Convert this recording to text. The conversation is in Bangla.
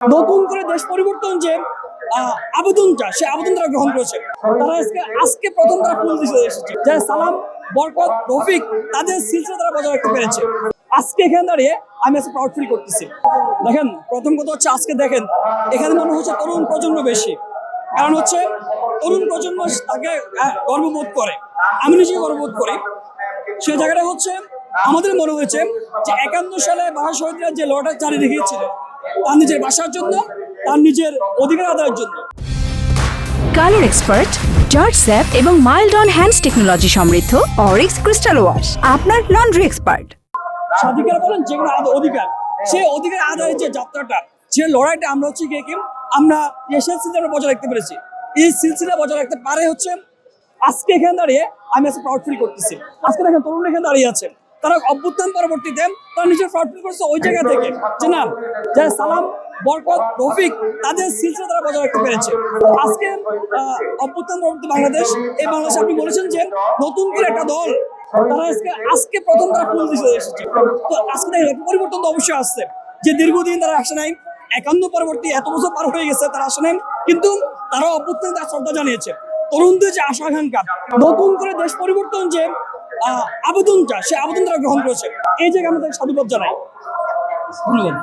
নতুন করে দেশ পরিবর্তন যে আবেদনটা, সে আবেদন তারা গ্রহণ করেছে। তারা আজকে প্রথম তারা ফুল দিতে এসেছে, যারা সালাম, বরকত, রফিক, তাদের সিলসিলা তারা বজায় রাখতে পেরেছে। আজকে এখানে দাঁড়িয়ে আমি আজকে প্রাউড ফিল করতেছি। দেখেন, প্রথম কথা হচ্ছে আজকে দেখেন এখানে মনে হচ্ছে তরুণ প্রজন্ম বেশি, কারণ হচ্ছে তরুণ প্রজন্ম তাকে গর্ববোধ করে, আমি নিজেই গর্ববোধ করি। সে জায়গাটা হচ্ছে আমাদের মনে হয়েছে যে 51 সালে ভাষা শহীদরা যে লড়াই জারি রেখেছিল তার নিজের বাসার জন্য, তার নিজের অধিকার আদায়ের জন্য। কালার এক্সপার্ট, জর্জ স্যাপ এবং মাইল্ড অন হ্যান্ডস টেকনোলজি সমৃদ্ধ অরিক্স ক্রিস্টাল ওয়াশ আপনার লন্ড্রি এক্সপার্ট। স্বাধিকার বলেন যে কোনো অধিকার, সেই অধিকার আদায়ের যে যাত্রাটা, যে লড়াইটা আমরা হচ্ছে কি আমরা এই সিলসিলা বজায় রাখতে পেরেছি। এই সিলসিলা বজায় রাখতে পারে হচ্ছে আজকে এখানে দাঁড়িয়ে আমি আজকে প্রাউড ফিল করতেছি। আজকে দেখেন তরুণ এখানে দাঁড়িয়ে আছে, তারা অভ্যুত্থান পরবর্তীতে তারা নিজের প্রাউড ফিল করছে ওই জায়গা থেকে যে না, যারা সালাম, বরকত, রফিক, তাদের সিলসিলা তারা বজায় রাখতে পেরেছে। আজকে অভ্যুত্থান পরবর্তী বাংলাদেশ, এই বাংলাদেশে আপনি বলেছেন যে নতুন করে একটা দল, তারা আজকে প্রথম তারা ফুল দিতে এসেছে। তো আজকে দেখেন পরিবর্তন তো অবশ্যই আসছে, যে দীর্ঘদিন তারা আসে নাই, 51 পরবর্তী এত বছর পার হয়ে গেছে তারা আসে নাই, কিন্তু তারা অভ্যুত্থান তার শ্রদ্ধা জানিয়েছে। তরুণদের যে আশা আকাঙ্ক্ষা, নতুন করে দেশ পরিবর্তন যে আবেদনটা, সে আবেদন তারা গ্রহণ করেছে। এই জায়গায় আমাদের সাধুবাদ জানাই। ধন্যবাদ।